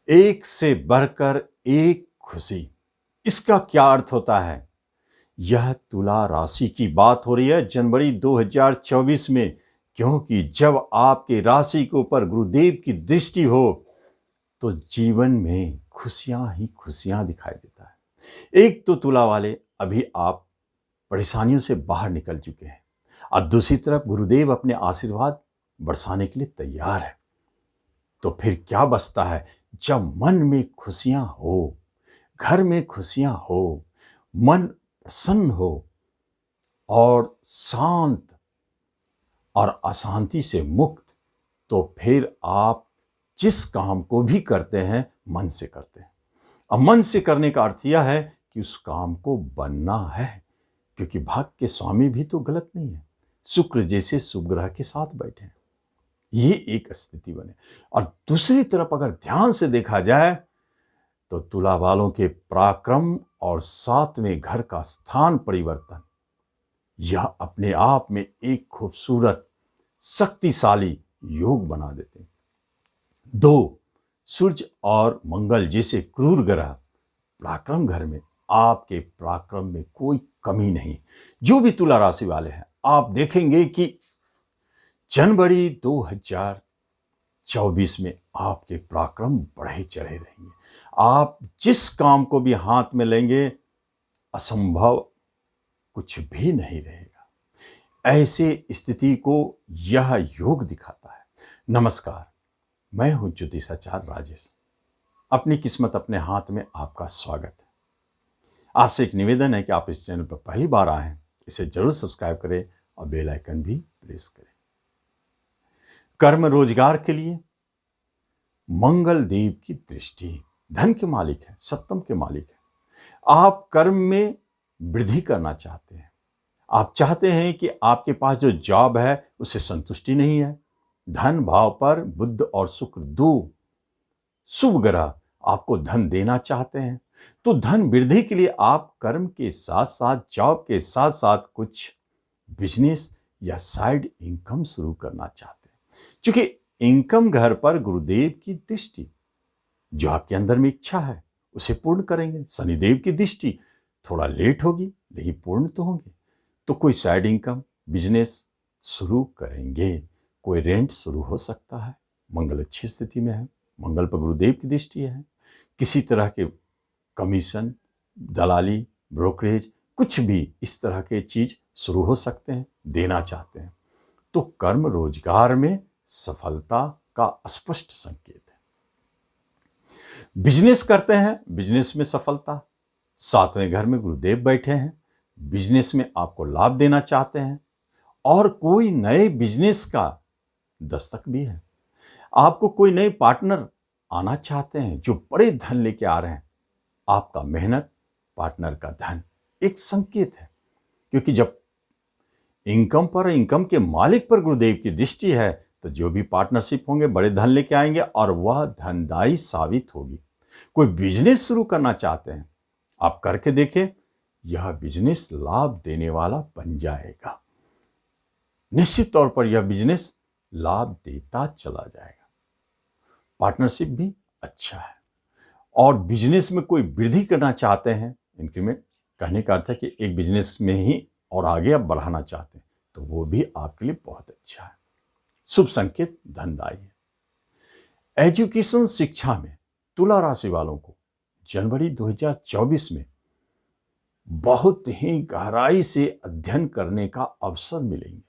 एक से बढ़कर एक खुशी। इसका क्या अर्थ होता है? यह तुला राशि की बात हो रही है जनवरी 2024 में, क्योंकि जब आपके राशि के ऊपर गुरुदेव की दृष्टि हो तो जीवन में खुशियां ही खुशियां दिखाई देता है। एक तो तुला वाले, अभी आप परेशानियों से बाहर निकल चुके हैं, और दूसरी तरफ गुरुदेव अपने आशीर्वाद बरसाने के लिए तैयार है। तो फिर क्या बचता है? जब मन में खुशियां हो, घर में खुशियां हो, मन प्रसन्न हो और शांत और अशांति से मुक्त, तो फिर आप जिस काम को भी करते हैं मन से करते हैं। अब मन से करने का अर्थ यह है कि उस काम को बनना है, क्योंकि भाग्य के स्वामी भी तो गलत नहीं है। शुक्र जैसे शुभ ग्रह के साथ बैठे हैं, ये एक स्थिति बने। और दूसरी तरफ अगर ध्यान से देखा जाए तो तुला वालों के पराक्रम और सातवें घर का स्थान परिवर्तन, यह अपने आप में एक खूबसूरत शक्तिशाली योग बना देते हैं। दो, सूर्य और मंगल जैसे क्रूर ग्रह पराक्रम घर में, आपके पराक्रम में कोई कमी नहीं। जो भी तुला राशि वाले हैं, आप देखेंगे कि जनवरी 2024 में आपके पराक्रम बढ़े चढ़े रहेंगे। आप जिस काम को भी हाथ में लेंगे, असंभव कुछ भी नहीं रहेगा। ऐसे स्थिति को यह योग दिखाता है। नमस्कार, मैं हूं ज्योतिषाचार्य राजेश। अपनी किस्मत अपने हाथ में आपका स्वागत है। आपसे एक निवेदन है कि आप इस चैनल पर पहली बार आए हैं, इसे जरूर सब्सक्राइब करें और बेल आइकन भी प्रेस करें। कर्म रोजगार के लिए मंगल देव की दृष्टि धन के मालिक है, सप्तम के मालिक है। आप कर्म में वृद्धि करना चाहते हैं। आप चाहते हैं कि आपके पास जो जॉब है उससे संतुष्टि नहीं है। धन भाव पर बुध और शुक्र दो शुभ ग्रह आपको धन देना चाहते हैं। तो धन वृद्धि के लिए आप कर्म के साथ साथ, जॉब के साथ साथ कुछ बिजनेस या साइड इनकम शुरू करना चाहते हैं। क्योंकि इनकम घर पर गुरुदेव की दृष्टि, जो आपके अंदर में इच्छा है उसे पूर्ण करेंगे। शनिदेव की दृष्टि थोड़ा लेट होगी लेकिन पूर्ण तो होंगे। तो कोई साइड इनकम बिजनेस शुरू करेंगे, कोई रेंट शुरू हो सकता है। मंगल अच्छी स्थिति में है, मंगल पर गुरुदेव की दृष्टि है। किसी तरह के कमीशन, दलाली, ब्रोकरेज, कुछ भी इस तरह के चीज शुरू हो सकते हैं, देना चाहते हैं। तो कर्म रोजगार में सफलता का स्पष्ट संकेत है। बिजनेस करते हैं, बिजनेस में सफलता। सातवें घर में गुरुदेव बैठे हैं, बिजनेस में आपको लाभ देना चाहते हैं। और कोई नए बिजनेस का दस्तक भी है। आपको कोई नए पार्टनर आना चाहते हैं जो बड़े धन लेके आ रहे हैं। आपका मेहनत, पार्टनर का धन एक संकेत है, क्योंकि जब इनकम पर, इनकम के मालिक पर गुरुदेव की दृष्टि है तो जो भी पार्टनरशिप होंगे बड़े धन लेके आएंगे और वह धनदायी साबित होगी। कोई बिजनेस शुरू करना चाहते हैं, आप करके देखें, यह बिजनेस लाभ देने वाला बन जाएगा। निश्चित तौर पर यह बिजनेस लाभ देता चला जाएगा। पार्टनरशिप भी अच्छा है। और बिजनेस में कोई वृद्धि करना चाहते हैं, इंक्रीमेंट, कहने का अर्थ है कि एक बिजनेस में ही और आगे आप बढ़ाना चाहते हैं, तो वो भी आपके लिए बहुत अच्छा है। शुभ संकेत धनदायी है। एजुकेशन, शिक्षा में तुला राशि वालों को जनवरी 2024 में बहुत ही गहराई से अध्ययन करने का अवसर मिलेंगे।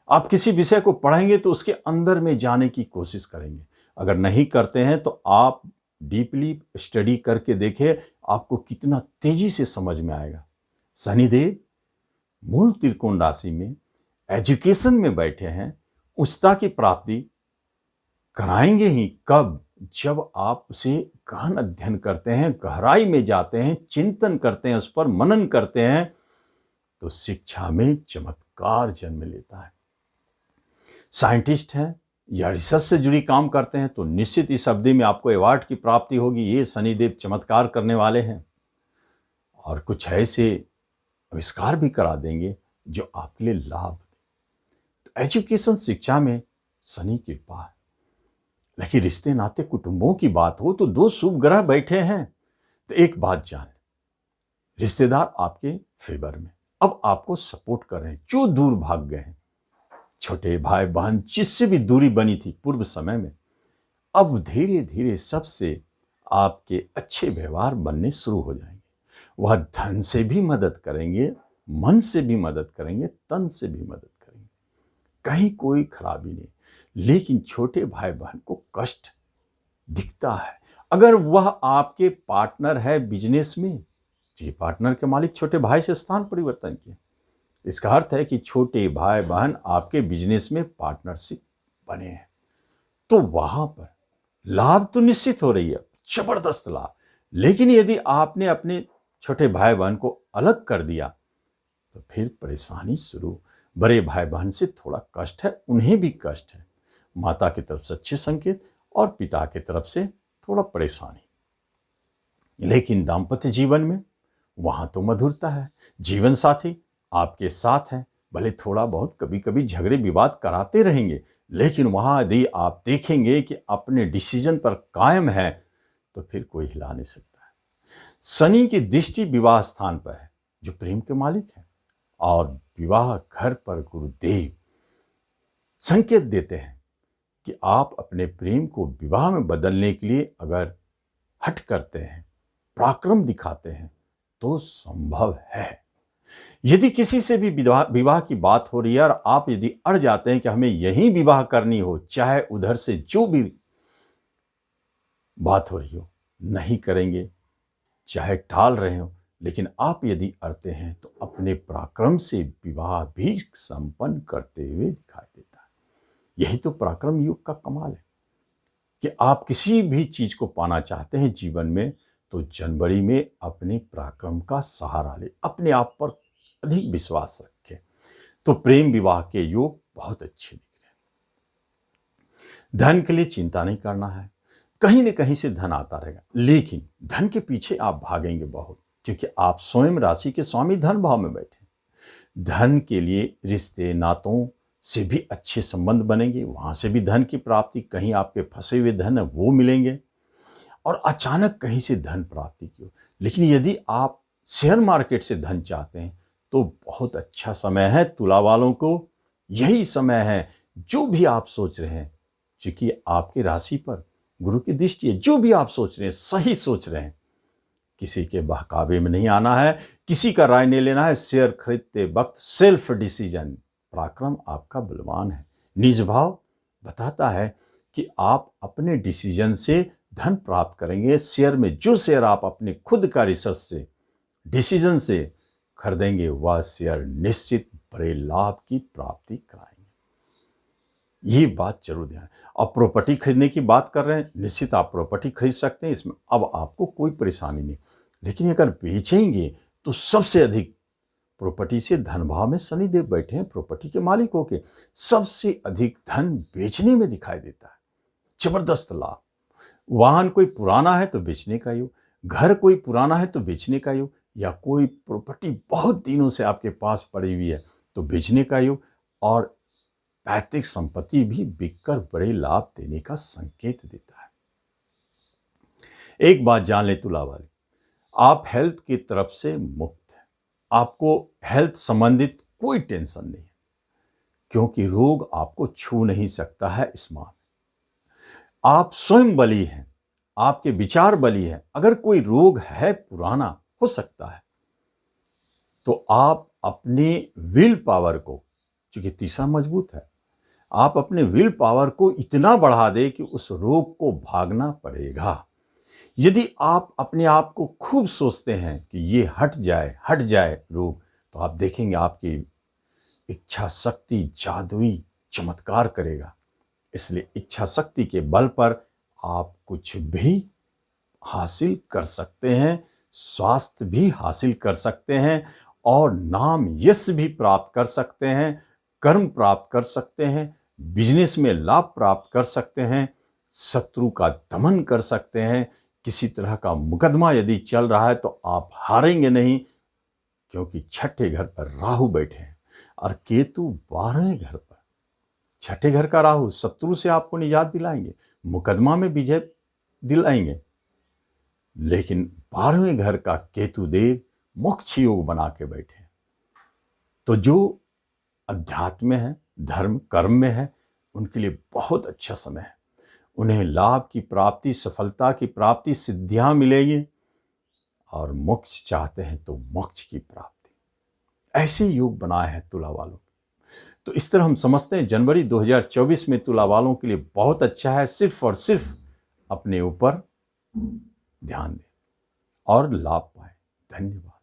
आप किसी विषय को पढ़ेंगे तो उसके अंदर में जाने की कोशिश करेंगे। अगर नहीं करते हैं तो आप डीपली स्टडी करके देखें, आपको कितना तेजी से समझ में आएगा। शनिदेव मूल त्रिकोण राशि में एजुकेशन में बैठे हैं, उच्चता की प्राप्ति कराएंगे ही कब? जब आप उसे गहन अध्ययन करते हैं, गहराई में जाते हैं, चिंतन करते हैं, उस पर मनन करते हैं, तो शिक्षा में चमत्कार जन्म लेता है। साइंटिस्ट हैं या रिसर्च से जुड़ी काम करते हैं तो निश्चित इस अवधि में आपको अवार्ड की प्राप्ति होगी। ये शनिदेव चमत्कार करने वाले हैं और कुछ ऐसे आविष्कार भी करा देंगे जो आपके लिए लाभ। तो एजुकेशन, शिक्षा में शनि कृपा है। लेकिन रिश्ते नाते कुटुंबों की बात हो तो दो शुभ ग्रह बैठे हैं, तो एक बात जान, रिश्तेदार आपके फेवर में अब आपको सपोर्ट कर रहे हैं, जो दूर भाग गए हैं, छोटे भाई बहन जिससे भी दूरी बनी थी पूर्व समय में, अब धीरे धीरे सबसे आपके अच्छे व्यवहार बनने शुरू हो जाएंगे। वह धन से भी मदद करेंगे, मन से भी मदद करेंगे, तन से भी मदद करेंगे, कहीं कोई खराबी नहीं। लेकिन छोटे भाई बहन को कष्ट दिखता है अगर वह आपके पार्टनर है बिजनेस में, जी पार्टनर के मालिक छोटे भाई से स्थान परिवर्तन किया, इसका अर्थ है कि छोटे भाई बहन आपके बिजनेस में पार्टनरशिप बने हैं, तो वहां पर लाभ तो निश्चित हो रही है, जबरदस्त लाभ। लेकिन यदि आपने अपने छोटे भाई बहन को अलग कर दिया तो फिर परेशानी शुरू। बड़े भाई बहन से थोड़ा कष्ट है, उन्हें भी कष्ट है, माता की तरफ से अच्छे संकेत और पिता की तरफ से थोड़ा परेशानी। लेकिन दाम्पत्य जीवन में वहां तो मधुरता है, जीवन साथी आपके साथ है, भले थोड़ा बहुत कभी कभी झगड़े विवाद कराते रहेंगे, लेकिन वहां यदि आप देखेंगे कि अपने डिसीजन पर कायम है तो फिर कोई हिला नहीं सकता है। शनि की दृष्टि विवाह स्थान पर है जो प्रेम के मालिक है, और विवाह घर पर गुरुदेव संकेत देते हैं कि आप अपने प्रेम को विवाह में बदलने के लिए अगर हट करते हैं, पराक्रम दिखाते हैं तो संभव है। यदि किसी से भी विवाह की बात हो रही है और आप यदि अड़ जाते हैं कि हमें यही विवाह करनी हो, चाहे उधर से जो भी बात हो रही हो, नहीं करेंगे, चाहे टाल रहे हो, लेकिन आप यदि अड़ते हैं तो अपने पराक्रम से विवाह भी संपन्न करते हुए दिखाई देता है। यही तो पराक्रम युग का कमाल है कि आप किसी भी चीज को पाना चाहते हैं जीवन में तो जनवरी में अपने पराक्रम का सहारा ले, अपने आप पर अधिक विश्वास रखें, तो प्रेम विवाह के योग बहुत अच्छे दिख रहे हैं। धन के लिए चिंता नहीं करना है, कहीं न कहीं से धन आता रहेगा, लेकिन धन के पीछे आप भागेंगे बहुत, क्योंकि आप स्वयं राशि के स्वामी धन भाव में बैठे। धन के लिए रिश्ते नातों से भी अच्छे संबंध बनेंगे, वहां से भी धन की प्राप्ति, कहीं आपके फंसे हुए धन है वो मिलेंगे, और अचानक कहीं से धन प्राप्ति की हो। लेकिन यदि आप शेयर मार्केट से धन चाहते हैं तो बहुत अच्छा समय है तुला वालों को, यही समय है जो भी आप सोच रहे हैं, क्योंकि आपकी राशि पर गुरु की दृष्टि है, जो भी आप सोच रहे हैं सही सोच रहे हैं, किसी के बहकावे में नहीं आना है, किसी का राय नहीं लेना है। शेयर खरीदते वक्त सेल्फ डिसीजन, पराक्रम आपका बलवान है। निज भाव बताता है कि आप अपने डिसीजन से धन प्राप्त करेंगे। शेयर में जो शेयर आप अपने खुद का रिसर्च से डिसीजन से खरीदेंगे वह शेयर निश्चित बड़े लाभ की प्राप्ति कराएंगे, ये बात जरूर ध्यान। अब प्रॉपर्टी खरीदने की बात कर रहे हैं, निश्चित आप प्रॉपर्टी खरीद सकते हैं, इसमें अब आपको कोई परेशानी नहीं। लेकिन अगर बेचेंगे तो सबसे अधिक प्रॉपर्टी से धन भाव में शनिदेव बैठे हैं, प्रॉपर्टी के मालिक होके सबसे अधिक धन बेचने में दिखाई देता है, जबरदस्त लाभ। वाहन कोई पुराना है तो बेचने का योग, घर कोई पुराना है तो बेचने का योग, या कोई प्रॉपर्टी बहुत दिनों से आपके पास पड़ी हुई है तो बेचने का योग, और पैतृक संपत्ति भी बिककर बड़े लाभ देने का संकेत देता है। एक बात जान ले तुला वाले, आप हेल्थ की तरफ से मुक्त हैं, आपको हेल्थ संबंधित कोई टेंशन नहीं है, क्योंकि रोग आपको छू नहीं सकता है इस माह में। आप स्वयं बली हैं, आपके विचार बली हैं। अगर कोई रोग है पुराना हो सकता है तो आप अपनी विल पावर को, क्योंकि तीसरा मजबूत है, आप अपने विल पावर को इतना बढ़ा दे कि उस रोग को भागना पड़ेगा। यदि आप अपने आप को खूब सोचते हैं कि ये हट जाए रोग, तो आप देखेंगे आपकी इच्छा शक्ति जादुई चमत्कार करेगा। इसलिए इच्छा शक्ति के बल पर आप कुछ भी हासिल कर सकते हैं, स्वास्थ्य भी हासिल कर सकते हैं, और नाम यश भी प्राप्त कर सकते हैं, कर्म प्राप्त कर सकते हैं, बिजनेस में लाभ प्राप्त कर सकते हैं, शत्रु का दमन कर सकते हैं। किसी तरह का मुकदमा यदि चल रहा है तो आप हारेंगे नहीं, क्योंकि छठे घर पर राहु बैठे हैं और केतु 12वें घर पर। छठे घर का राहु शत्रु से आपको निजात दिलाएंगे, मुकदमा में विजय दिलाएंगे। लेकिन 12वें घर का केतु देव मोक्ष योग बना के बैठे। तो जो अध्यात्म में है, धर्म कर्म में है, उनके लिए बहुत अच्छा समय है। उन्हें लाभ की प्राप्ति, सफलता की प्राप्ति, सिद्धियां मिलेगी। और मोक्ष चाहते हैं तो मोक्ष की प्राप्ति, ऐसे योग बनाए हैं तुला वालों। तो इस तरह हम समझते हैं जनवरी 2024 में तुला वालों के लिए बहुत अच्छा है। सिर्फ और सिर्फ अपने ऊपर ध्यान दें और लाभ पाएं। धन्यवाद।